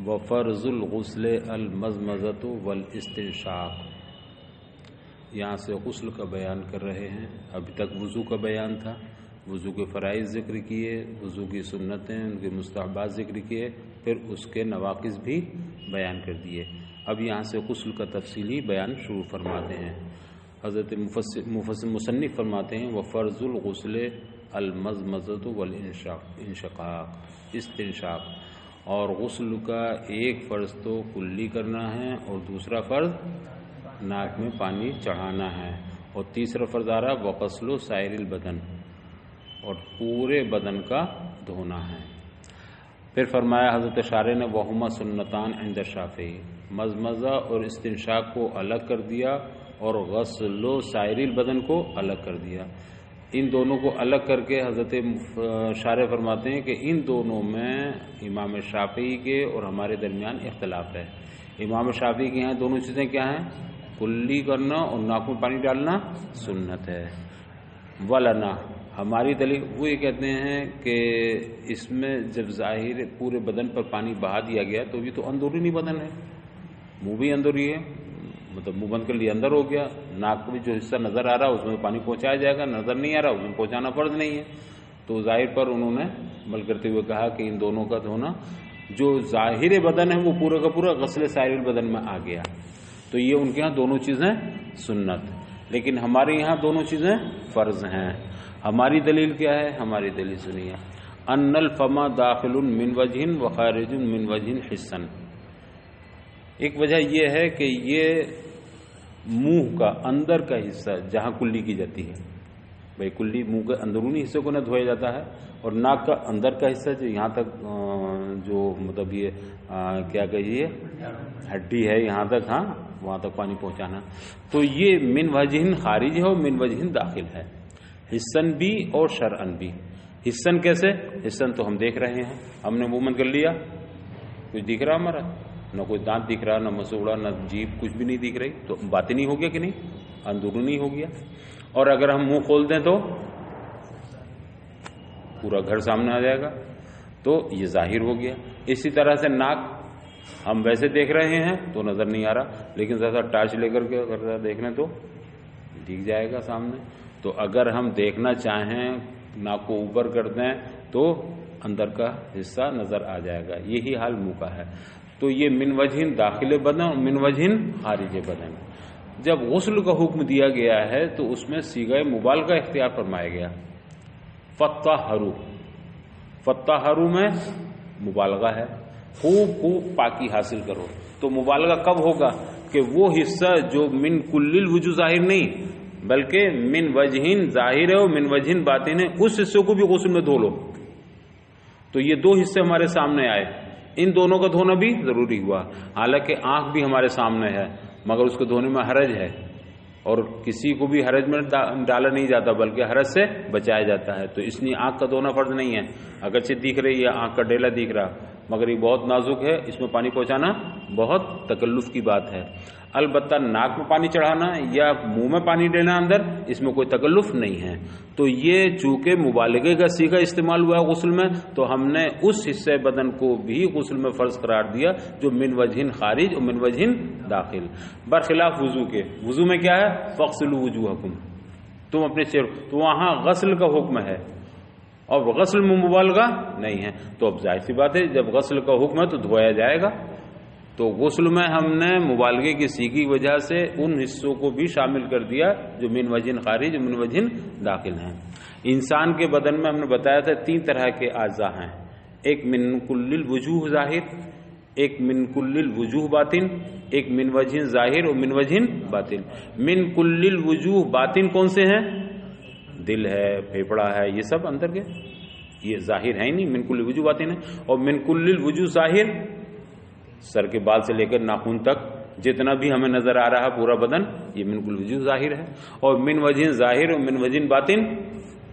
وفرض الغسل المضمضۃ والاستنشاق. یہاں سے غسل کا بیان کر رہے ہیں. ابھی تک وضو کا بیان تھا، وضو کے فرائض ذکر کیے، وضو کی سنتیں، ان کے مستحبات ذکر کیے، پھر اس کے نواقض بھی بیان کر دیے. اب یہاں سے غسل کا تفصیلی بیان شروع فرماتے ہیں. حضرت مصنف فرماتے ہیں وفرض الغسل المضمضۃ والانشقاق، استنشاق. اور غسل کا ایک فرض تو کلی کرنا ہے اور دوسرا فرض ناک میں پانی چڑھانا ہے، اور تیسرا فرض آ رہا وغسل سائر البدن، اور پورے بدن کا دھونا ہے. پھر فرمایا حضرت شارح نے وہما سنتان عند الشافعی، مضمضہ اور استنشاق کو الگ کر دیا اور غسل سائر البدن کو الگ کر دیا. ان دونوں کو الگ کر کے حضرت شارح فرماتے ہیں کہ ان دونوں میں امام شافعی کے اور ہمارے درمیان اختلاف ہے. امام شافعی کے یہاں دونوں چیزیں کیا ہیں؟ کلی کرنا اور ناک میں پانی ڈالنا سنت ہے. ولنا ہماری دلیل وہ یہ کہتے ہیں کہ اس میں جب ظاہر پورے بدن پر پانی بہا دیا گیا تو یہ تو اندرونی بدن ہے، منہ بھی اندر ہی ہے، مطلب منہ بند کر لیا اندر ہو گیا. ناک کو بھی جو حصہ نظر آ رہا ہے اس میں پانی پہنچایا جائے گا، نظر نہیں آ رہا اس میں پہنچانا فرض نہیں ہے. تو ظاہر پر انہوں نے عمل کرتے ہوئے کہا کہ ان دونوں کا دھونا جو ظاہر بدن ہے وہ پورا کا پورا غسل سائر البدن میں آ گیا. تو یہ ان کے ہاں دونوں چیزیں سنت، لیکن ہمارے یہاں دونوں چیزیں فرض ہیں. ہماری دلیل کیا ہے؟ ہماری دلیل سنیے. ان الفم داخل من وجہ وخارج من وجہ حسن. ایک وجہ یہ ہے کہ یہ منہ کا اندر کا حصہ جہاں کلی کی جاتی ہے، بھائی کلی منہ کے اندرونی حصے کو نہ دھویا جاتا ہے، اور ناک کا اندر کا حصہ جو یہاں تک جو مطلب یہ کیا کہیے ہڈی ہے یہاں تک، ہاں وہاں تک پانی پہنچانا. تو یہ من وجہ خارج ہے اور من وجہ داخل ہے، حسن بھی اور شرعن بھی. حسن کیسے؟ حسن تو ہم دیکھ رہے ہیں، ہم نے منہ بند کر لیا، کچھ دکھ رہا ہمارا؟ نہ کوئی دانت دکھ رہا، نہ مسوڑا، نہ جیب، کچھ بھی نہیں دکھ رہی. تو باطنی ہو گیا کہ نہیں؟ اندرونی ہو گیا. اور اگر ہم منہ کھول دیں تو پورا گھر سامنے آ جائے گا، تو یہ ظاہر ہو گیا. اسی طرح سے ناک ہم ویسے دیکھ رہے ہیں تو نظر نہیں آ رہا، لیکن ذرا ٹارچ لے کر کے اگر دیکھ لیں تو دکھ جائے گا سامنے. تو اگر ہم دیکھنا چاہیں ناک کو اوپر کر دیں تو اندر کا حصہ نظر آ جائے گا. یہی حال منہ کا ہے. تو یہ من وجہ داخل بدن اور من وجہ خارج بدن. جب غسل کا حکم دیا گیا ہے تو اس میں صیغہ مبالغہ اختیار فرمایا گیا. فطہروا میں مبالغہ ہے، خوب پاکی حاصل کرو. تو مبالغہ کب ہوگا؟ کہ وہ حصہ جو من کل الوجوہ ظاہر نہیں بلکہ من وجہ ظاہر ہے اور من وجہ باطن ہے، اس حصے کو بھی غسل میں دھو لو. تو یہ دو حصے ہمارے سامنے آئے، ان دونوں کا دھونا بھی ضروری ہوا. حالانکہ آنکھ بھی ہمارے سامنے ہے مگر اس کو دھونے میں حرج ہے، اور کسی کو بھی حرج میں ڈالا نہیں جاتا بلکہ حرج سے بچایا جاتا ہے. تو اس لیے آنکھ کا دھونا فرض نہیں ہے. اگرچہ دکھ رہی ہے آنکھ کا ڈیلا دکھ رہا مگر یہ بہت نازک ہے، اس میں پانی پہنچانا بہت تکلف کی بات ہے. البتہ ناک میں پانی چڑھانا یا منہ میں پانی دینا اندر، اس میں کوئی تکلف نہیں ہے. تو یہ چونکہ مبالغے کا صیغہ استعمال ہوا غسل میں، تو ہم نے اس حصے بدن کو بھی غسل میں فرض قرار دیا جو من وجہ خارج اور من وجہ داخل. برخلاف وضو کے، وضو میں کیا ہے؟ فاغسلوا وجوہکم، تم اپنے چہرے، تو وہاں غسل کا حکم ہے اور غسل میں مبالغہ نہیں ہے. تو اب ظاہر سی بات ہے جب غسل کا حکم ہے تو دھویا جائے گا. تو غسل میں ہم نے مبالغے کی صیغے کی وجہ سے ان حصوں کو بھی شامل کر دیا جو من وجہ خارج اور من وجہ داخل ہیں. انسان کے بدن میں ہم نے بتایا تھا 3 طرح کے اعضاء ہیں، ایک من کل الوجوہ ظاہر، ایک من کل الوجوہ باطن، ایک من وجہ ظاہر اور من وجہ باطن. من کل الوجوہ باطن کون سے ہیں؟ دل ہے، پھیپڑا ہے، یہ سب اندر کے، یہ ظاہر ہے ہی نہیں. من کل الوجوہ باطن ہے. اور من کل الوجوہ ظاہر، سر کے بال سے لے کر ناخن تک جتنا بھی ہمیں نظر آ رہا پورا بدن، یہ من کل الوجوہ ظاہر ہے. اور من وجہ ظاہر اور من وجہ باطن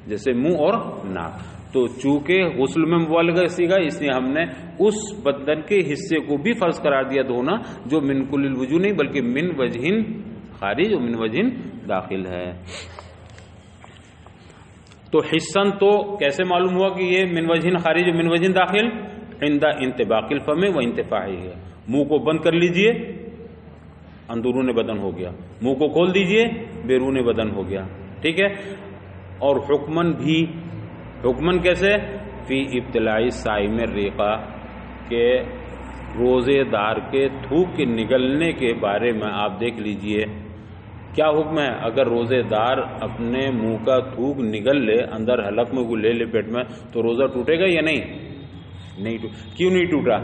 جیسے منہ اور ناک. تو چونکہ غسل میں مبالغہ سیکھا اس لیے ہم نے اس بدن کے حصے کو بھی فرض قرار دیا دھونا جو من کل الوجوہ نہیں بلکہ من وجہ خارج اور من وجہ داخل ہے. تو حسن تو کیسے معلوم ہوا کہ یہ من وجہ خارج اور من وجہ داخل؟ عند انطباق الفم و انتفاعه، منہ کو بند کر لیجئے اندرون بدن ہو گیا، منہ کو کھول دیجئے بیرون بدن ہو گیا، ٹھیک ہے. اور حکمن بھی، حکمن کیسے؟ فی ابتلائی صائم الریقہ، کہ روزے دار کے تھوک کے نگلنے کے بارے میں آپ دیکھ لیجئے کیا حکم ہے. اگر روزے دار اپنے منہ کا تھوک نگل لے، اندر حلق میں کو لے لے پیٹ میں، تو روزہ ٹوٹے گا یا نہیں؟ نہیں کیوں نہیں ٹوٹا؟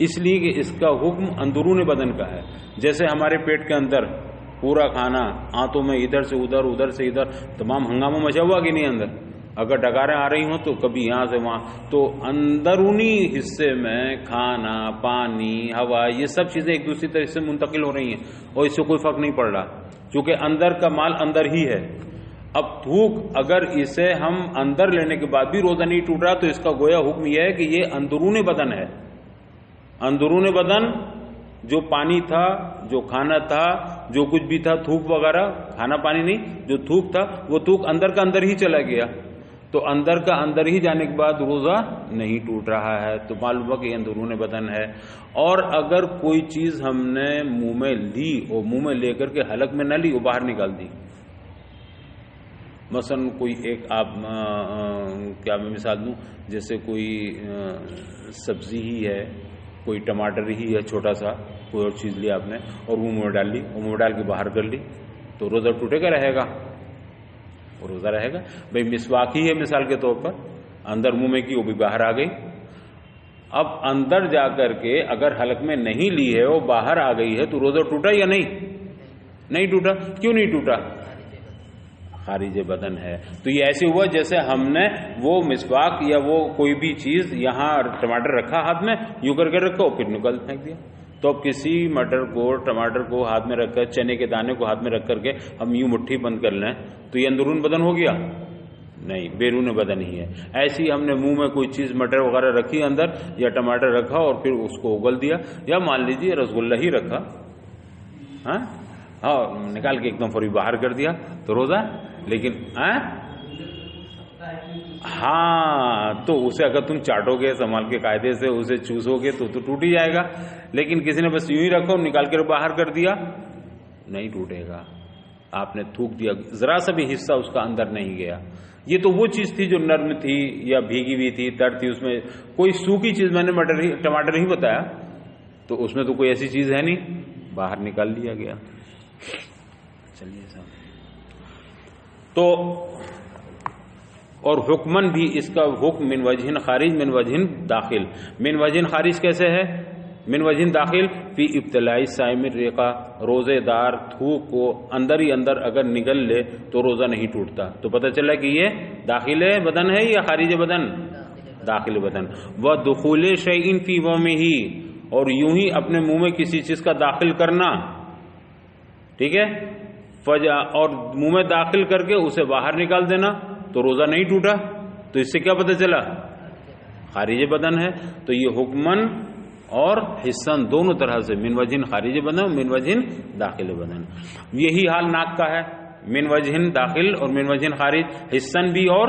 اس لیے کہ اس کا حکم اندرون بدن کا ہے. جیسے ہمارے پیٹ کے اندر پورا کھانا آنتوں میں ادھر سے ادھر ادھر سے ادھر تمام ہنگامہ مچا ہوا کہ نہیں اندر، اگر ڈکاریں آ رہی ہوں تو کبھی یہاں سے وہاں، تو اندرونی حصے میں کھانا پانی ہوا یہ سب چیزیں ایک دوسری طرح سے منتقل ہو رہی ہیں اور اس سے کوئی فرق نہیں پڑ رہا، کیونکہ اندر کا مال اندر ہی ہے. اب تھوک اگر اسے ہم اندر لینے کے بعد بھی روزہ نہیں ٹوٹ رہا تو اس کا گویا حکم یہ ہے کہ یہ اندرون بدن ہے. اندرون بدن جو پانی تھا، جو کھانا تھا، جو کچھ بھی تھا، تھوک وغیرہ، کھانا پانی نہیں، جو تھوک تھا وہ تھوک اندر کا اندر ہی چلا گیا، تو اندر کا اندر ہی جانے کے بعد روزہ نہیں ٹوٹ رہا ہے. تو معلوم ہوا کہ اندرون بدن ہے. اور اگر کوئی چیز ہم نے منہ میں لی اور منہ میں لے کر کے حلق میں نہ لی، وہ باہر نکال دی، مثلا کوئی ایک آپ کیا میں مثال دوں، جیسے کوئی سبزی ہی ہے، کوئی ٹماٹر ہی ہے چھوٹا سا، کوئی اور چیز لی آپ نے اور منہ میں ڈال لی اور منہ میں ڈال کے باہر کر لی، تو روزہ ٹوٹے گا رہے گا؟ اور روزہ رہے گا. بھئی مسواک ہی ہے مثال کے طور پر، اندر منہ میں کی وہ بھی باہر آ گئی. اب اندر جا کر کے اگر حلق میں نہیں لی ہے وہ باہر آ گئی ہے تو روزہ ٹوٹا یا نہیں؟ نہیں ٹوٹا. کیوں نہیں ٹوٹا؟ خارج بدن ہے. تو یہ ایسے ہوا جیسے ہم نے وہ مسواک یا وہ کوئی بھی چیز یہاں ٹماٹر رکھا ہاتھ میں، یوں کر کے رکھو پھر نکل پھینک دیا. تو اب کسی مٹر کو ٹماٹر کو ہاتھ میں رکھ کر، چنے کے دانے کو ہاتھ میں رکھ کر کے ہم یوں مٹھی بند کر لیں تو یہ اندرون بدن ہو گیا؟ نہیں، بیرون بدن ہی ہے. ایسی ہم نے منہ میں کوئی چیز مٹر وغیرہ رکھی اندر یا ٹماٹر رکھا اور پھر اس کو اگل دیا، یا مان لیجیے رسگلہ ہی رکھا، ہاں نکال کے ایک دم فوری باہر کر دیا تو روزہ. لیکن ہاں تو اسے اگر تم چاٹو گے سنبھال کے قاعدے سے اسے چوسو گے تو ٹوٹ ہی جائے گا. لیکن کسی نے بس یوں ہی رکھو نکال کر باہر کر دیا، نہیں ٹوٹے گا. آپ نے تھوک دیا، ذرا سا بھی حصہ اس کا اندر نہیں گیا. یہ تو وہ چیز تھی جو نرم تھی یا بھیگی ہوئی تھی، تر تھی، اس میں کوئی سوکھی چیز، میں نے ٹماٹر ہی بتایا تو اس میں تو کوئی ایسی چیز ہے نہیں، باہر نکال لیا گیا. چلیے صاحب. تو اور حکمن بھی اس کا حکم من وجہ خارج من وجہ داخل. من وجہ خارج کیسے ہے؟ من وجہ داخل فی ابتلائی صائم الریقہ، روزے دار تھوک کو اندر ہی اندر اگر نگل لے تو روزہ نہیں ٹوٹتا. تو پتہ چلا کہ یہ داخل بدن ہے یا خارج بدن؟ داخل بدن. وَدُخُولِ شَيْءٍ فِي فَمِهِ، اور یوں ہی اپنے منہ میں کسی چیز کا داخل کرنا، ٹھیک ہے، اور منہ میں داخل کر کے اسے باہر نکال دینا تو روزہ نہیں ٹوٹا. تو اس سے کیا پتہ چلا؟ خارج بدن ہے. تو یہ حکمن اور حصن دونوں طرح سے، من وجہ خارج بدن، من وجہ داخل بدن. یہی حال ناک کا ہے، من وجہ داخل اور من وجہ خارج، حصن بھی اور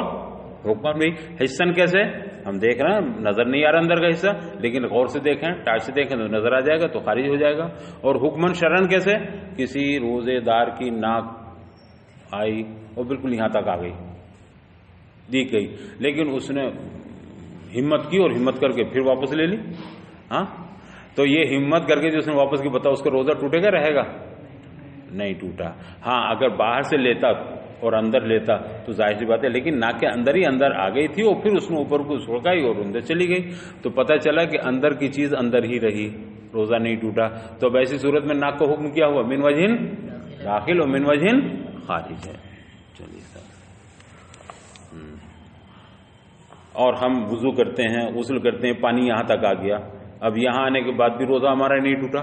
حکمن بھی. حصن کیسے؟ ہم دیکھ رہے ہیں، نظر نہیں آ رہا اندر کا حصہ، لیکن غور سے دیکھیں، ٹاچ سے دیکھیں تو نظر آ جائے گا تو خارج ہو جائے گا. اور حکمن شرعن کیسے؟ کسی روزے دار کی ناک آئی اور بالکل یہاں تک آ گئی، دیکھ گئی، لیکن اس نے ہمت کی اور ہمت کر کے پھر واپس لے لی. ہاں تو یہ ہمت کر کے جو اس نے واپس کی، بتاؤ اس کا روزہ ٹوٹے گا رہے گا؟ نہیں ٹوٹا. ہاں اگر باہر سے لیتا اور اندر لیتا تو ظاہر سی بات ہے، لیکن ناک کے اندر ہی اندر آ گئی تھی اور پھر اس نے اوپر کو سڑکائی اور اندر چلی گئی تو پتہ چلا کہ اندر کی چیز اندر ہی رہی، روزہ نہیں ٹوٹا. تو اب ایسی صورت میں ناک کا حکم کیا ہوا؟ من وجہ داخل اور من وجہ خارج ہے. چلیے سر. اور ہم وضو کرتے ہیں، غسل کرتے ہیں، پانی یہاں تک آ گیا، اب یہاں آنے کے بعد بھی روزہ ہمارا نہیں ٹوٹا.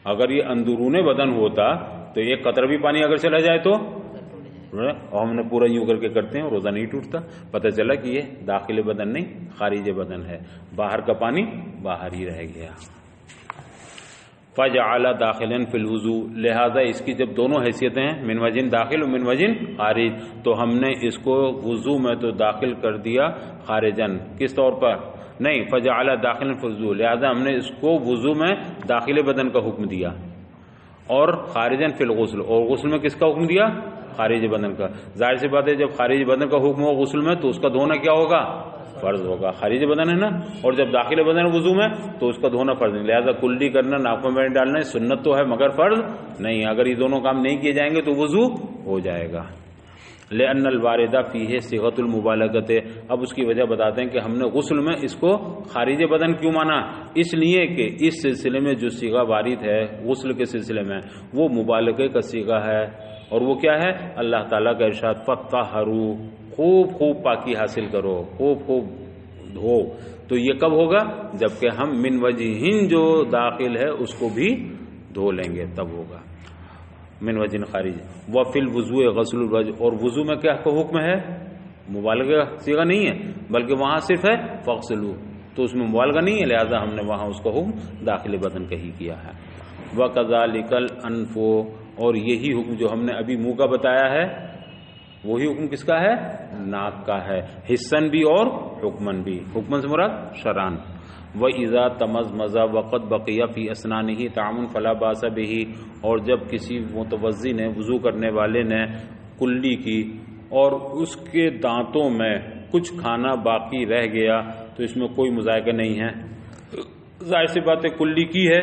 اگر یہ اندرون بدن ہوتا تو ایک قطرہ بھی پانی اگر چلا جائے تو، اور ہم نے پورا یوں کر کے کرتے ہیں روزہ نہیں ٹوٹتا. پتہ چلا کہ یہ داخل بدن نہیں خارج بدن ہے، باہر کا پانی باہر ہی رہ گیا. فجعل داخلا فی الوضو، لہذا اس کی جب دونوں حیثیتیں ہیں، من وجہ داخل و من وجہ خارج، تو ہم نے اس کو وضو میں تو داخل کر دیا خارجن. کس طور پر؟ نہیں، فجعل داخل فضول، لہذا ہم نے اس کو وضو میں داخل بدن کا حکم دیا، اور خارجن فی الغسل، اور غسل میں کس کا حکم دیا؟ خارج بدن کا۔ ظاہر سی بات ہے جب خارج بدن کا حکم ہو غسل میں تو اس کا دھونا کیا ہوگا؟ فرض ہوگا، خارج بدن ہے نا، اور جب داخل بدن وضو میں تو اس کا دھونا فرض نہیں، لہذا کلی کرنا، ناخن میں ڈالنا سنت تو ہے مگر فرض نہیں، اگر یہ دونوں کام نہیں کیے جائیں گے تو وضو ہو جائے گا۔ لأن الواردہ فیہ صیغۃ المبالغۃ، اب اس کی وجہ بتاتے ہیں کہ ہم نے غسل میں اس کو خارج بدن کیوں مانا، اس لیے کہ اس سلسلے میں جو صیغہ وارد ہے غسل کے سلسلے میں وہ مبالغے کا صیغہ ہے، اور وہ کیا ہے؟ اللہ تعالیٰ کا ارشاد فطہروا، خوب خوب پاکی حاصل کرو، خوب خوب دھو، تو یہ کب ہوگا؟ جبکہ ہم من وجہن جو داخل ہے اس کو بھی دھو لیں گے تب ہوگا، من وجہ خارج۔ وفی الوضوء غسل الوجہ، اور وضو میں کیا حکم ہے؟ مبالغہ کا صیغہ نہیں ہے بلکہ وہاں صرف ہے فغسلوا، تو اس میں مبالغہ نہیں ہے، لہذا ہم نے وہاں اس کا حکم داخل بدن کا ہی کیا ہے۔ وَكَذَلِكَ الْأَنْفُ، اور یہی حکم جو ہم نے ابھی منہ کا بتایا ہے وہی حکم کس کا ہے؟ ناک کا ہے، حسن بھی اور حکمن بھی، حکمن سے مراد شرعن۔ وَإِذَا تَمَزْمَزَ وَقَدْ بَقِيَ فِي أَسْنَانِهِ طَعْمٌ فَلَا بَأْسَ بِهِ، اور جب کسی متوضی نے، وضو کرنے والے نے کلی کی اور اس کے دانتوں میں کچھ کھانا باقی رہ گیا تو اس میں کوئی مذائقہ نہیں ہے۔ ظاہر سی بات ہے کلی کی ہے،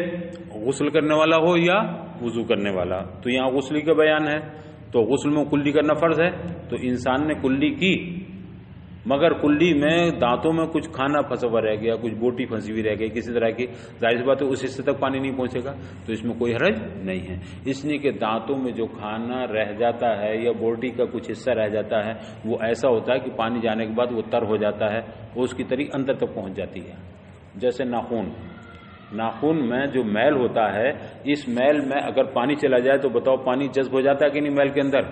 غسل کرنے والا ہو یا وضو کرنے والا، تو یہاں غسل کا بیان ہے تو غسل میں کلی کرنا فرض ہے، تو انسان نے کلی کی مگر کلی میں دانتوں میں کچھ کھانا پھنسا ہوا رہ گیا، کچھ بوٹی پھنسی ہوئی رہ گئی کسی طرح کی، ظاہر سی بات ہے اس حصے تک پانی نہیں پہنچے گا تو اس میں کوئی حرج نہیں ہے، اس لیے کہ دانتوں میں جو کھانا رہ جاتا ہے یا بوٹی کا کچھ حصہ رہ جاتا ہے وہ ایسا ہوتا ہے کہ پانی جانے کے بعد وہ تر ہو جاتا ہے، وہ اس کی طرح اندر تک پہنچ جاتی ہے۔ جیسے ناخن میں جو میل ہوتا ہے، اس میل میں اگر پانی چلا جائے تو بتاؤ پانی جذب ہو جاتا ہے کہ نہیں؟ میل کے اندر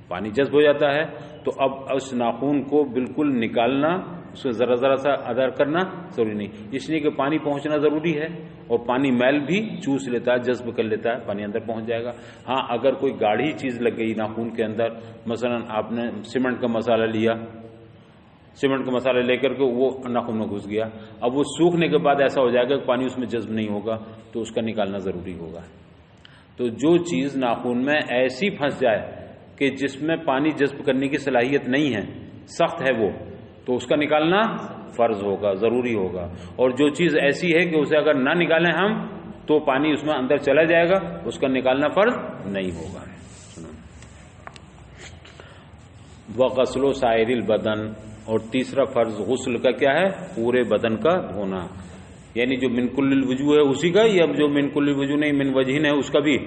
پانی جذب ہو جاتا ہے، تو اب اس ناخن کو بالکل نکالنا، اس کو ذرا ذرا سا ادار کرنا ضروری نہیں، اس لیے کہ پانی پہنچنا ضروری ہے، اور پانی میل بھی چوس لیتا ہے، جذب کر لیتا ہے، پانی اندر پہنچ جائے گا۔ ہاں اگر کوئی گاڑھی چیز لگ گئی ناخن کے اندر، مثلا آپ نے سیمنٹ کا مسالہ لیا، سیمنٹ کا مسالہ لے کر کے وہ ناخن میں گھس گیا، اب وہ سوکھنے کے بعد ایسا ہو جائے گا کہ پانی اس میں جذب نہیں ہوگا تو اس کا نکالنا ضروری ہوگا۔ تو جو چیز ناخن میں ایسی پھنس جائے کہ جس میں پانی جذب کرنے کی صلاحیت نہیں ہے، سخت ہے وہ، تو اس کا نکالنا فرض ہوگا، ضروری ہوگا، اور جو چیز ایسی ہے کہ اسے اگر نہ نکالیں ہم تو پانی اس میں اندر چلا جائے گا، اس کا نکالنا فرض نہیں ہوگا۔ وغسل سائر البدن، اور تیسرا فرض غسل کا کیا ہے؟ پورے بدن کا دھونا، یعنی جو من کل الوجوہ ہے اسی کا، یا جو من کل الوجوہ نہیں من وجہن ہے اس کا بھی،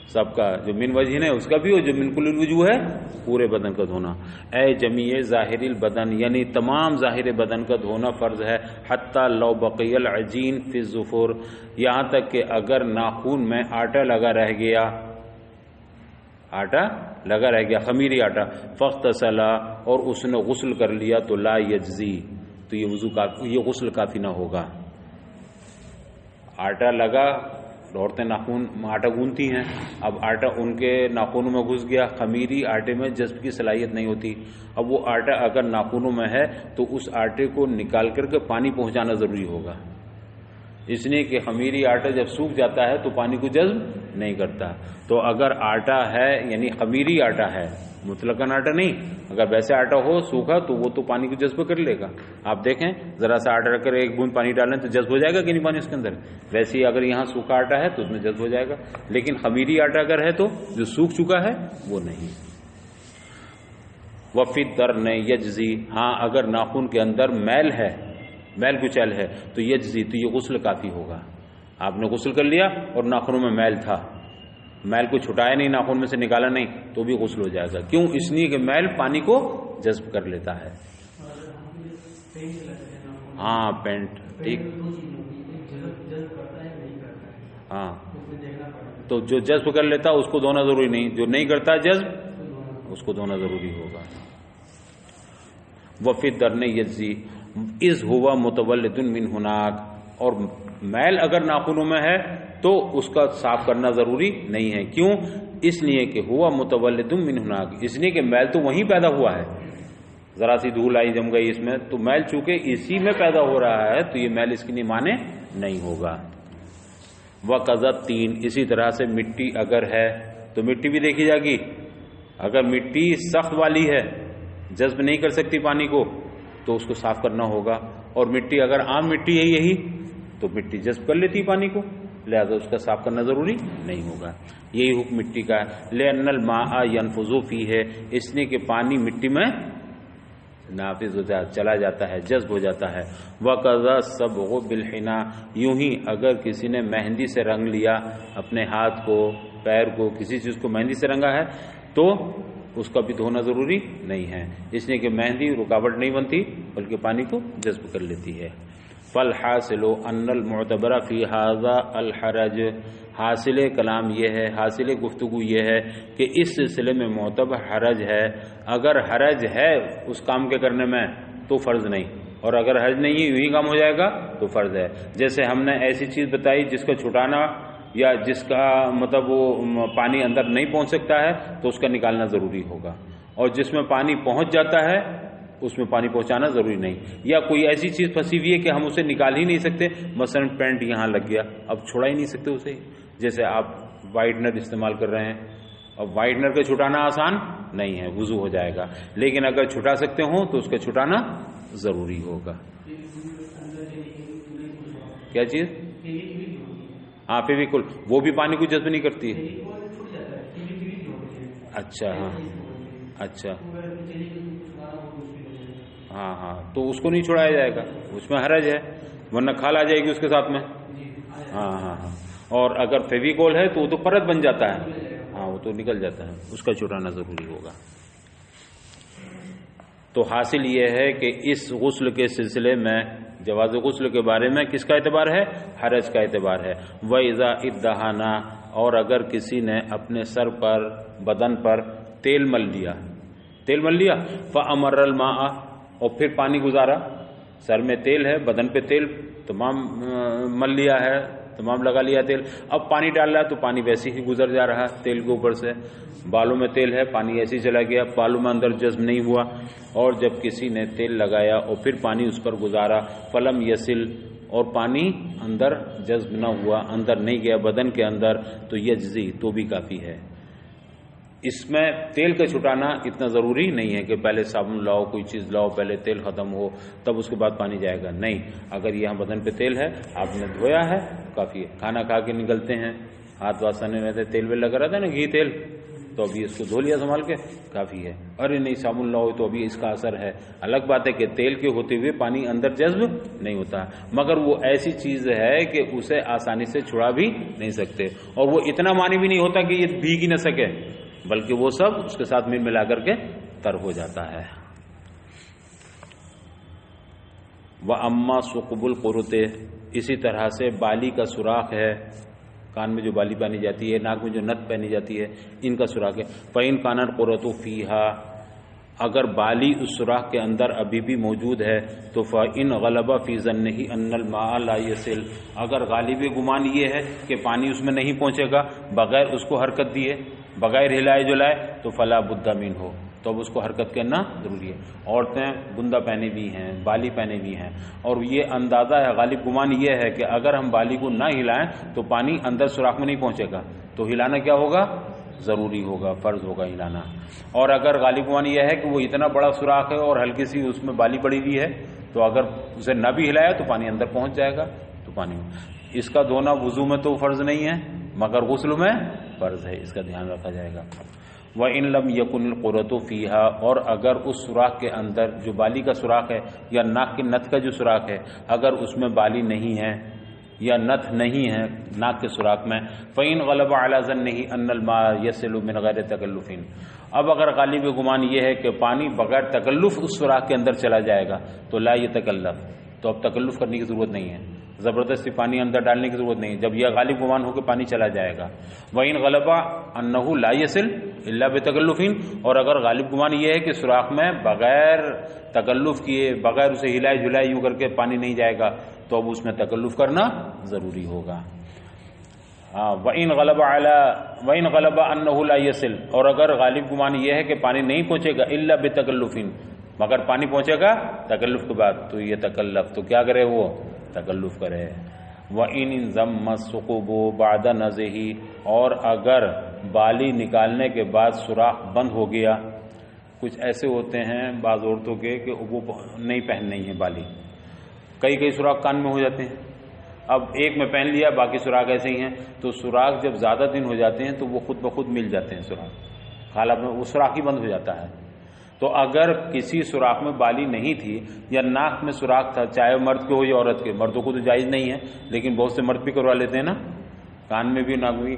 سب کا، جو من وجہن ہے اس کا بھی، اور جو من کل الوجوہ ہے پورے بدن کا دھونا۔ اے جمیع ظاہر البدن، یعنی تمام ظاہر بدن کا دھونا فرض ہے، حتی لو بقی العجین فی الظفر، یہاں تک کہ اگر ناخن میں آٹا لگا رہ گیا، خمیری آٹا، فاغتسل، اور اس نے غسل کر لیا تو لا یجزی، تو یہ غسل کافی نہ ہوگا۔ آٹا لگا، عورتیں ناخن آٹا گونتی ہیں، اب آٹا ان کے ناخنوں میں گھس گیا، خمیری آٹے میں جذب کی صلاحیت نہیں ہوتی، اب وہ آٹا اگر ناخنوں میں ہے تو اس آٹے کو نکال کر کے پانی پہنچانا ضروری ہوگا، اس لیے کہ خمیری آٹا جب سوکھ جاتا ہے تو پانی کو جذب نہیں کرتا، تو اگر آٹا ہے یعنی خمیری آٹا ہے، مطلقاً آٹا نہیں، اگر ویسے آٹا ہو سوکھا تو وہ تو پانی کو جذب کر لے گا، آپ دیکھیں ذرا سا آٹا رکھ کر ایک بوند پانی ڈالیں تو جذب ہو جائے گا کہ نہیں پانی اس کے اندر، ویسے ہی اگر یہاں سوکھا آٹا ہے تو اس میں جذب ہو جائے گا، لیکن خمیری آٹا اگر ہے تو جو سوکھ چکا ہے وہ نہیں۔ وفی الدرن یجزی، ہاں اگر ناخن کے اندر میل کچیل ہے تو یجزی، تو یہ غسل کافی ہوگا، آپ نے غسل کر لیا اور ناخنوں میں میل تھا، میل کو چھٹایا نہیں، ناخن میں سے نکالا نہیں، تو بھی غسل ہو جائے گا، کیوں؟ اس لیے کہ میل پانی کو جذب کر لیتا ہے۔ ہاں پینٹ ٹھیک، ہاں تو جو جذب کر لیتا اس کو دھونا ضروری نہیں، جو نہیں کرتا جذب اس کو دھونا ضروری ہوگا۔ وفی الدرن یجزی اذ ہوا متولد من ہناک، اور میل اگر ناخنوں میں ہے تو اس کا صاف کرنا ضروری نہیں ہے، کیوں؟ اس لیے کہ ہوا متولد من ہناک، اس لیے کہ میل تو وہیں پیدا ہوا ہے، ذرا سی دھول آئی جم گئی اس میں، تو میل چونکہ اسی میں پیدا ہو رہا ہے تو یہ میل اس کی نہیں مانے نہیں ہوگا۔ وَقَذَا الطِّينُ، اسی طرح سے مٹی اگر ہے تو مٹی بھی دیکھی جائے گی۔ اگر مٹی سخت والی ہے، جذب نہیں کر سکتی پانی کو، تو اس کو صاف کرنا ہوگا، اور مٹی اگر عام مٹی ہے یہی تو مٹی جذب کر لیتی پانی کو، لہذا اس کا صاف کرنا ضروری نہیں ہوگا۔ یہی حکم مٹی کا ہے۔ لِأَنَّ الْمَاءَ يَنْفُذُ فِيهِ، اس لیے کہ پانی مٹی میں نافذ ہو جاتا، چلا جاتا ہے، جذب ہو جاتا ہے۔ وَقَذَا الصَّبْغُ بِالْحِنَا، یوں ہی اگر کسی نے مہندی سے رنگ لیا اپنے ہاتھ کو، پیر کو، کسی چیز کو مہندی سے رنگا ہے تو اس کا بھی دھونا ضروری نہیں ہے، اس لیے کہ مہندی رکاوٹ نہیں بنتی بلکہ پانی کو جذب کر لیتی ہے۔ فالحاصل ان المعتبر فی ھذا الحرج، حاصل کلام یہ ہے، حاصل گفتگو یہ ہے کہ اس سلسلے میں معتبر حرج ہے۔ اگر حرج ہے اس کام کے کرنے میں تو فرض نہیں، اور اگر حرج نہیں ہے یہی کام ہو جائے گا تو فرض ہے۔ جیسے ہم نے ایسی چیز بتائی جس کو چھٹانا یا جس کا مطلب وہ پانی اندر نہیں پہنچ سکتا ہے تو اس کا نکالنا ضروری ہوگا، اور جس میں پانی پہنچ جاتا ہے اس میں پانی پہنچانا ضروری نہیں، یا کوئی ایسی چیز پھنسی ہوئی ہے کہ ہم اسے نکال ہی نہیں سکتے، مثلا پینٹ یہاں لگ گیا، اب چھڑا ہی نہیں سکتے اسے، جیسے آپ وائٹنر استعمال کر رہے ہیں، اب وائٹنر کا چھٹانا آسان نہیں ہے، وضو ہو جائے گا، لیکن اگر چھٹا سکتے ہوں تو اس کا چھٹانا ضروری ہوگا۔ کیا چیز؟ ہاں فیویکول، وہ بھی پانی کو جذب نہیں کرتی ہے۔ اچھا ہاں اچھا ہاں ہاں، تو اس کو نہیں چھڑایا جائے گا، اس میں حرج ہے، ورنہ کھال آ جائے گی اس کے ساتھ میں۔ ہاں ہاں ہاں، اور اگر فیویکول ہے تو وہ تو پرت بن جاتا ہے، ہاں وہ تو نکل جاتا ہے، اس کا چھڑانا ضروری ہوگا۔ تو حاصل یہ ہے کہ اس غسل کے سلسلے میں، جواز غسل کے بارے میں کس کا اعتبار ہے؟ حرج کا اعتبار ہے۔ وَإِذَا اِدَّهَنَا، اور اگر کسی نے اپنے سر پر، بدن پر تیل مل لیا، تیل مل لیا، فَأَمَرَّ الْمَاءَ، اور پھر پانی گزارا، سر میں تیل ہے، بدن پہ تیل تمام مل لیا ہے، تمام لگا لیا تیل، اب پانی ڈال رہا ہے تو پانی ویسے ہی گزر جا رہا ہے تیل کے اوپر سے، بالوں میں تیل ہے، پانی ایسے ہی چلا گیا، بالوں میں اندر جذب نہیں ہوا، اور جب کسی نے تیل لگایا اور پھر پانی اس پر گزارا، فلم یسل، اور پانی اندر جذب نہ ہوا، اندر نہیں گیا بدن کے اندر، تو یجزی، تو بھی کافی ہے۔ اس میں تیل کا چھٹانا اتنا ضروری نہیں ہے کہ پہلے صابن لاؤ، کوئی چیز لاؤ، پہلے تیل ختم ہو تب اس کے بعد پانی جائے گا، نہیں، اگر یہاں بدن پہ تیل ہے، آپ نے دھویا ہے، کافی ہے۔ کھانا کھا کے نکلتے ہیں، ہاتھ واسطہ نہیں رہتے، تیل ویل لگا رہتا ہے نا، گھی تیل، تو ابھی اس کو دھو لیا سنبھال کے، کافی ہے۔ ارے نہیں صابن لاؤ تو ابھی اس کا اثر ہے، الگ بات ہے کہ تیل کے ہوتے ہوئے پانی اندر جذب نہیں ہوتا، مگر وہ ایسی چیز ہے کہ اسے آسانی سے چھڑا بھی نہیں سکتے، اور وہ اتنا مانی بھی نہیں ہوتا کہ یہ بھیگ ہی نہ سکے، بلکہ وہ سب اس کے ساتھ ملا کر کے تر ہو جاتا ہے۔ وَأَمَّا ثُقْبُ الْقُرُطِ، اسی طرح سے بالی کا سوراخ ہے، کان میں جو بالی پہنی جاتی ہے، ناک میں جو نت پہنی جاتی ہے، ان کا سوراخ ہے۔ فَإِنْ كَانَتْ الْقُرَّةُ فِيهَا، اگر بالی اس سوراخ کے اندر ابھی بھی موجود ہے تو فَإِنْ غَلَبَ فِي ظَنِّهِ أَنَّ الْمَاءَ لَا يَصِلُ، اگر غالب گمان یہ ہے کہ پانی اس میں نہیں پہنچے گا بغیر اس کو حرکت دیے، بغیر ہلائے جلائے، تو فلا بد منہ، تو اب اس کو حرکت کرنا ضروری ہے۔ عورتیں بندہ پہنے بھی ہیں، بالی پہنے بھی ہیں، اور یہ اندازہ ہے، غالب گمان یہ ہے کہ اگر ہم بالی کو نہ ہلائیں تو پانی اندر سوراخ میں نہیں پہنچے گا، تو ہلانا کیا ہوگا؟ ضروری ہوگا، فرض ہوگا ہلانا۔ اور اگر غالب گمان یہ ہے کہ وہ اتنا بڑا سوراخ ہے اور ہلکی سی اس میں بالی پڑی ہوئی ہے، تو اگر اسے نہ بھی ہلایا تو پانی اندر پہنچ جائے گا، تو پانی اس کا دھونا وضو میں تو فرض نہیں ہے مگر غسل میں فرض ہے، اس کا دھیان رکھا جائے گا۔ وَإِن لَمْ يَكُنِ الْقُرَّةُ فِيهَا، اور اگر اس سوراخ کے اندر جو بالی کا سوراخ ہے یا ناک کی نت کا جو سوراخ ہے، اگر اس میں بالی نہیں ہے یا نت نہیں ہے ناک کے سوراخ میں، فَإِنْ غَلَبَ عَلَى ظَنِّهِ أَنَّ الْمَاءَ يَصِلُ مِنْ غَيْرِ تَكَلُّفٍ، اب اگر غالب گمان یہ ہے کہ پانی بغیر تکلف اس سوراخ کے اندر چلا جائے گا تو لا يتکلف، تو اب تکلف کرنے کی ضرورت نہیں ہے، زبردستی پانی اندر ڈالنے کی ضرورت نہیں، جب یہ غالب گمان ہو کہ پانی چلا جائے گا۔ وَإِنْ غَلَبَ أَنَّهُ لَا يَصِلُ إِلَّا بِتَكَلُّفٍ، اور اگر غالب گمان یہ ہے کہ سوراخ میں بغیر تکلف کیے، بغیر اسے ہلائے جلائے یوں کر کے پانی نہیں جائے گا، تو اب اس میں تکلف کرنا ضروری ہوگا۔ وَإِنْ غَلَبَ أَنَّهُ لَا يَصِلُ، اور اگر غالب گمان یہ ہے کہ پانی نہیں پہنچے گا إِلَّا بِتَكَلُّفٍ، مگر پانی پہنچے گا تکلف کے بعد تو یہ تکلف تو کیا کرے وہ تکلف کرے. وَإِنْ انضم الثقوب بَعْدَ نَزْعِهِ اور اگر بالی نکالنے کے بعد سوراخ بند ہو گیا. کچھ ایسے ہوتے ہیں بعض عورتوں کے کہ وہ نہیں پہننی ہے بالی، کئی سوراخ کان میں ہو جاتے ہیں. اب ایک میں پہن لیا باقی سوراخ ایسے ہی ہیں، تو سوراخ جب زیادہ دن ہو جاتے ہیں تو وہ خود بخود مل جاتے ہیں سوراخ، حالات میں وہ سوراخ ہی بند ہو جاتا ہے. تو اگر کسی سوراخ میں بالی نہیں تھی یا ناک میں سوراخ تھا، چاہے مرد کے ہو یا عورت کے، مردوں کو تو جائز نہیں ہے لیکن بہت سے مرد بھی کروا لیتے ہیں نا، کان میں بھی ناک میں بھی،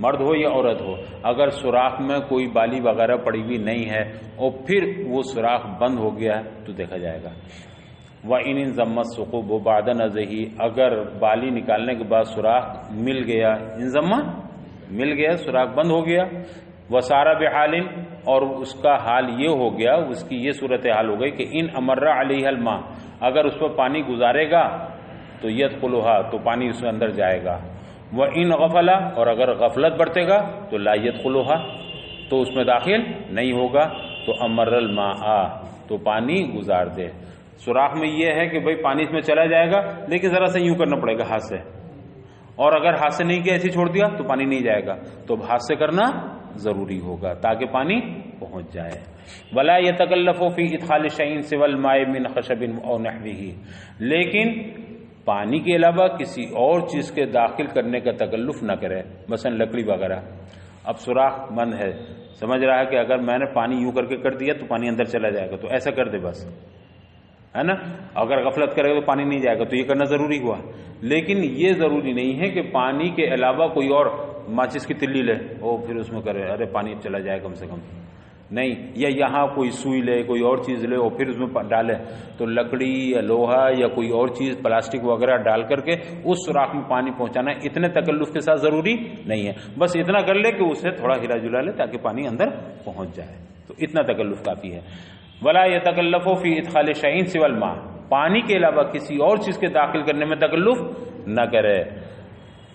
مرد ہو یا عورت ہو، اگر سوراخ میں کوئی بالی وغیرہ پڑی ہوئی نہیں ہے اور پھر وہ سوراخ بند ہو گیا ہے تو دیکھا جائے گا. وَإِنْ انضم الثقوب بَعْدَ نَزْعِهِ اگر بالی نکالنے کے بعد سوراخ مل گیا، انضم مل گیا، سوراخ بند ہو گیا. وَسَارَ بِحَالٍ اور اس کا حال یہ ہو گیا، اس کی یہ صورتحال ہو گئی کہ ان امر علیہ الماء اگر اس پر پانی گزارے گا تو یدخلها تو پانی اس کے اندر جائے گا. وَإِنْ غَفَلَ اور اگر غفلت برتے گا تو لا يدخلها تو اس میں داخل نہیں ہوگا. تو امر الماء تو پانی گزار دے. سوراخ میں یہ ہے کہ بھئی پانی اس میں چلا جائے گا لیکن ذرا سا یوں کرنا پڑے گا ہاتھ سے، اور اگر ہاتھ سے نہیں کیا ایسے چھوڑ دیا تو پانی نہیں جائے گا، تو ہاتھ سے کرنا ضروری ہوگا تاکہ پانی پہنچ جائے. ولا يتکلف فی ادخال شیء سوى الماء من خشب او نحوه لیکن پانی کے علاوہ کسی اور چیز کے داخل کرنے کا تکلف نہ کرے، مثلا لکڑی وغیرہ. اب سوراخ بند ہے، سمجھ رہا ہے کہ اگر میں نے پانی یوں کر کے کر دیا تو پانی اندر چلا جائے گا، تو ایسا کر دے بس، ہے نا. اگر غفلت کرے گا تو پانی نہیں جائے گا، تو یہ کرنا ضروری ہوا. لیکن یہ ضروری نہیں ہے کہ پانی کے علاوہ کوئی اور ماچس کی تلی لے اور پھر اس میں کرے، ارے پانی چلا جائے کم سے کم، نہیں. یا یہاں کوئی سوئی لے، کوئی اور چیز لے اور پھر اس میں ڈالے، تو لکڑی یا لوہا یا کوئی اور چیز پلاسٹک وغیرہ ڈال کر کے اس سوراخ میں پانی پہنچانا اتنے تکلف کے ساتھ ضروری نہیں ہے. بس اتنا کر لے کہ اسے تھوڑا ہلا جلا لے تاکہ پانی اندر پہنچ جائے، تو اتنا تکلف کافی ہے. ولا يتکلف فی ادخال شیء سوى الماء پانی کے علاوہ کسی اور چیز کے داخل کرنے میں تکلف نہ کرے.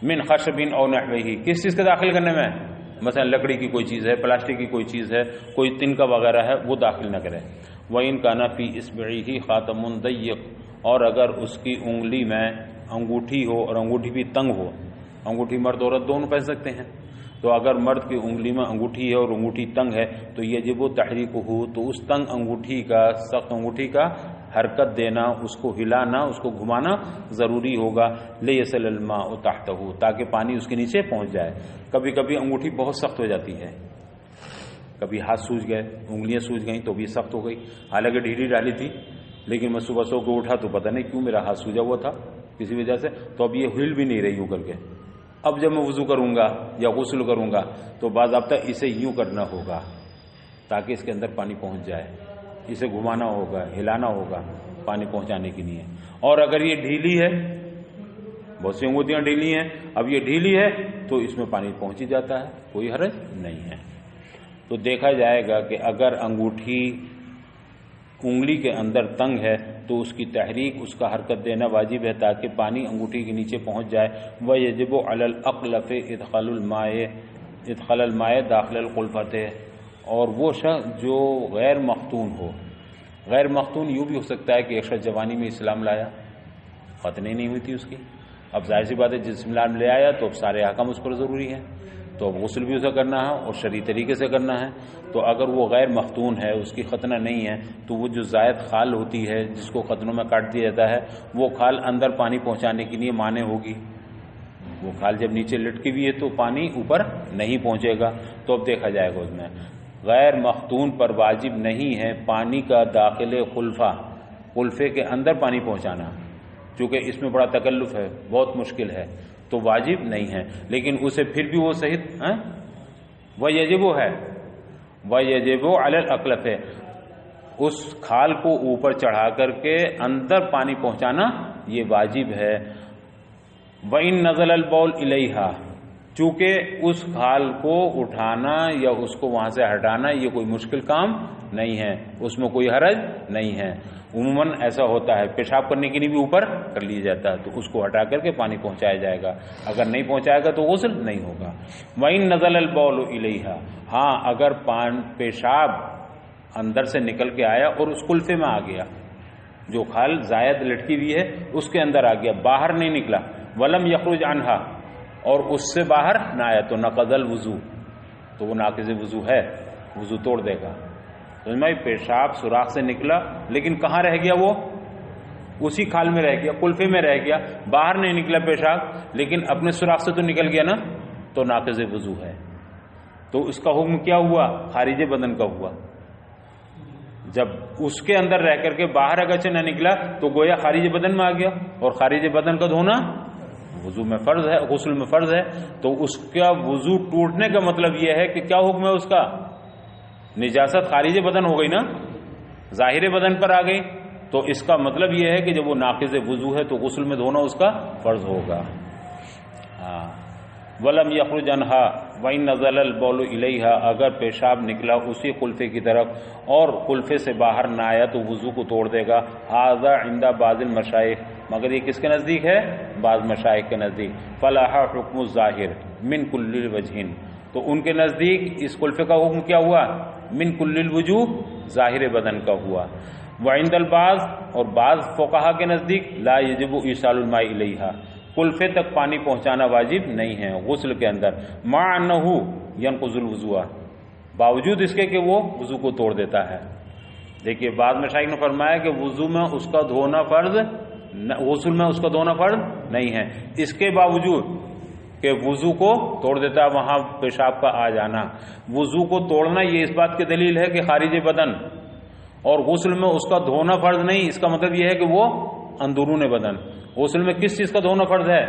من خشب او نحوه کس چیز کے داخل کرنے میں، مثلا لکڑی کی کوئی چیز ہے، پلاسٹک کی کوئی چیز ہے، کوئی تنکا وغیرہ ہے، وہ داخل نہ کرے. وَإِنْ كَانَ فِي إِصْبِعِهِ خَاتَمٌ ضَيِّقٌ اور اگر اس کی انگلی میں انگوٹھی ہو اور انگوٹھی بھی تنگ ہو، انگوٹھی مرد عورت دونوں پہن سکتے ہیں، تو اگر مرد کی انگلی میں انگوٹھی ہے اور انگوٹھی تنگ ہے تو یجب تحریکہ تو اس تنگ انگوٹھی کا، سخت انگوٹھی کا حرکت دینا، اس کو ہلانا، اس کو گھمانا ضروری ہوگا. لیصل الماء تحتہ تاکہ پانی اس کے نیچے پہنچ جائے. کبھی کبھی انگوٹھی بہت سخت ہو جاتی ہے، کبھی ہاتھ سوج گئے، انگلیاں سوج گئیں تو بھی سخت ہو گئی، حالانکہ ڈھیلی ڈالی تھی لیکن میں صبح سو کو اٹھا تو پتہ نہیں کیوں میرا ہاتھ سوجا ہوا تھا کسی وجہ سے، تو اب یہ ہل بھی نہیں رہی یوں کر کے. اب جب میں وضو کروں گا یا غسل کروں گا تو باضابطہ اسے یوں کرنا ہوگا تاکہ اس کے اندر پانی پہنچ جائے، اسے گھمانا ہوگا، ہلانا ہوگا پانی پہنچانے کے لیے. اور اگر یہ ڈھیلی ہے، بہت سی انگوٹھیاں ڈھیلی ہیں، اب یہ ڈھیلی ہے تو اس میں پانی پہنچ ہی جاتا ہے، کوئی حرج نہیں ہے. تو دیکھا جائے گا کہ اگر انگوٹھی انگلی کے اندر تنگ ہے تو اس کی تحریک، اس کا حرکت دینا واجب ہے تاکہ پانی انگوٹھی کے نیچے پہنچ جائے. وَيَجِبُ عَلَى الْأَقْلَفِ ادخال الماء داخل الخلفت اور وہ شخص جو غیر مختون ہو، غیر مختون یوں بھی ہو سکتا ہے کہ ایک شخص جوانی میں اسلام لایا، ختنی نہیں ہوئی تھی اس کی، اب ظاہر سی بات ہے جس اسلام لے آیا تو اب سارے احکام اس پر ضروری ہے، تو اب غسل بھی اسے کرنا ہے اور شرعی طریقے سے کرنا ہے. تو اگر وہ غیر مختون ہے، اس کی ختنہ نہیں ہے، تو وہ جو زائد خال ہوتی ہے جس کو ختنوں میں کاٹ دیا جاتا ہے، وہ خال اندر پانی پہنچانے کے لیے مانع ہوگی. وہ خال جب نیچے لٹکی ہوئی ہے تو پانی اوپر نہیں پہنچے گا. تو اب دیکھا جائے گا اس میں غیر مختون پر واجب نہیں ہے پانی کا داخل خلفے کے اندر پانی پہنچانا، چونکہ اس میں بڑا تکلف ہے، بہت مشکل ہے، تو واجب نہیں ہے. لیکن اسے پھر بھی وہ صحیح وَيَجِبُ ہے، وَيَجِبُ عَلَى الْأَقْلَفِ اس کھال کو اوپر چڑھا کر کے اندر پانی پہنچانا یہ واجب ہے. وَإِن نَزَلَ الْبَوْلُ إِلَيْهَا چونکہ اس کھال کو اٹھانا یا اس کو وہاں سے ہٹانا یہ کوئی مشکل کام نہیں ہے، اس میں کوئی حرج نہیں ہے. عموماً ایسا ہوتا ہے پیشاب کرنے کے لیے بھی اوپر کر لیا جاتا ہے تو اس کو ہٹا کر کے پانی پہنچایا جائے گا، اگر نہیں پہنچائے گا تو غسل نہیں ہوگا. وَإِن نَزَلَ الْبَوْلُ إِلَيْهَا ہاں اگر پیشاب اندر سے نکل کے آیا اور اس کلفے میں آ گیا، جو کھال زائد لٹکی ہوئی ہے اس کے اندر آ گیا، باہر نہیں نکلا، ولم یخرج عنہا، اور اس سے باہر نہ آیا، تو نقض الوضو، تو وہ ناقض وضو ہے، وضو توڑ دے گا۔ تو پیشاب سوراخ سے نکلا لیکن کہاں رہ گیا؟ وہ اسی کھال میں رہ گیا، کلفے میں رہ گیا، باہر نہیں نکلا پیشاب، لیکن اپنے سوراخ سے تو نکل گیا نا، تو ناقض وضو ہے۔ تو اس کا حکم کیا ہوا؟ خارج بدن کا ہوا۔ جب اس کے اندر رہ کر کے باہر اگرچہ نہ نکلا تو گویا خارج بدن میں آ گیا، اور خارج بدن کا دھونا وضو میں فرض ہے، غسل میں فرض ہے۔ تو اس کا وضو ٹوٹنے کا مطلب یہ ہے کہ کیا حکم ہے اس کا؟ نجاست خارج بدن ہو گئی نا، ظاہر بدن پر آ گئی، تو اس کا مطلب یہ ہے کہ جب وہ ناقض وضو ہے تو غسل میں دھونا اس کا فرض ہوگا۔ ولم یخرج عنہا وان نزل البول الیہا، اگر پیشاب نکلا اسی قلفے کی طرف اور قلفے سے باہر نہ آیا تو وضو کو توڑ دے گا۔ ھذا عند بعض المشائخ، مگر یہ کس کے نزدیک ہے؟ بعض مشائخ کے نزدیک۔ فلاح حکم الظاہر من کل وجہ، تو ان کے نزدیک اس قلفے کا حکم کیا ہوا؟ من کل الوجوہ، ظاہر بدن کا ہوا۔ وعند البعض، اور بعض فقہا کے نزدیک لا یجب ایصال الماء الیہا، قلفے تک پانی پہنچانا واجب نہیں ہے غسل کے اندر، مع انہ ینقض الوضوء، باوجود اس کے کہ وہ وضو کو توڑ دیتا ہے۔ دیکھیے بعض مشائخ نے فرمایا کہ وضو میں اس کا دھونا فرض، غسل میں اس کا دھونا فرض نہیں ہے، اس کے باوجود کہ وضو کو توڑ دیتا ہے وہاں پیشاب کا آ جانا۔ وضو کو توڑنا یہ اس بات کی دلیل ہے کہ خارج بدن، اور غسل میں اس کا دھونا فرض نہیں، اس کا مطلب یہ ہے کہ وہ اندرون بدن۔ غسل میں کس چیز کا دھونا فرض ہے؟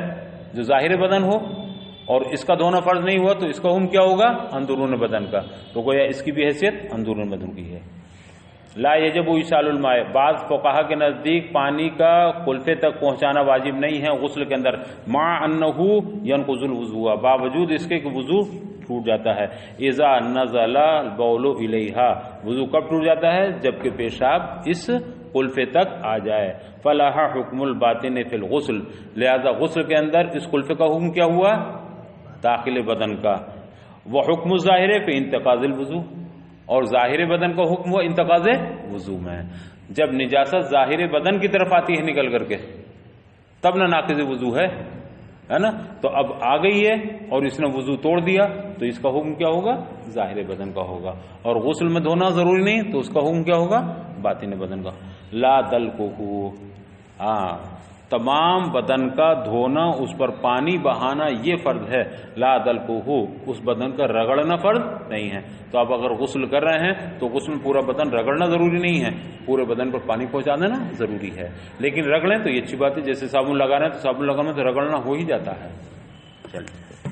جو ظاہر بدن ہو، اور اس کا دھونا فرض نہیں ہوا تو اس کا حکم کیا ہوگا؟ اندرون بدن کا، تو گویا اس کی بھی حیثیت اندرون بدن کی ہے۔ لا یجب ایصال الماء، بعض فقہا کے نزدیک پانی کا قلفے تک پہنچانا واجب نہیں ہے غسل کے اندر، مع انہ ینقض الوضوء، باوجود اس کے کہ وضو ٹوٹ جاتا ہے۔ اذا نزل البول الیہا، وضو کب ٹوٹ جاتا ہے؟ جبکہ پیشاب اس قلفے تک آ جائے۔ فلاح حکم الباطن فی الغسل، لہذا غسل کے اندر اس قلفے کا حکم کیا ہوا؟ داخل بدن کا۔ وہ حکم الظاہر فی انتقاض الوضو، اور ظاہر بدن کا حکم ہوا انتقاض وضو میں۔ جب نجاست ظاہر بدن کی طرف آتی ہے نکل کر کے تب نہ ناقض وضو ہے نا، تو اب آ گئی ہے اور اس نے وضو توڑ دیا تو اس کا حکم کیا ہوگا؟ ظاہر بدن کا ہوگا، اور غسل میں دھونا ضروری نہیں تو اس کا حکم کیا ہوگا؟ باطن بدن کا۔ لا دلکہ، تمام بدن کا دھونا، اس پر پانی بہانا یہ فرض ہے، لا دلکہ، اس بدن کا رگڑنا فرض نہیں ہے۔ تو آپ اگر غسل کر رہے ہیں تو غسل میں پورا بدن رگڑنا ضروری نہیں ہے، پورے بدن پر پانی پہنچا دینا ضروری ہے، لیکن رگڑیں تو یہ اچھی بات ہے، جیسے صابن لگا رہے ہیں تو صابن لگانا تو رگڑنا ہو ہی جاتا ہے۔ چلیے۔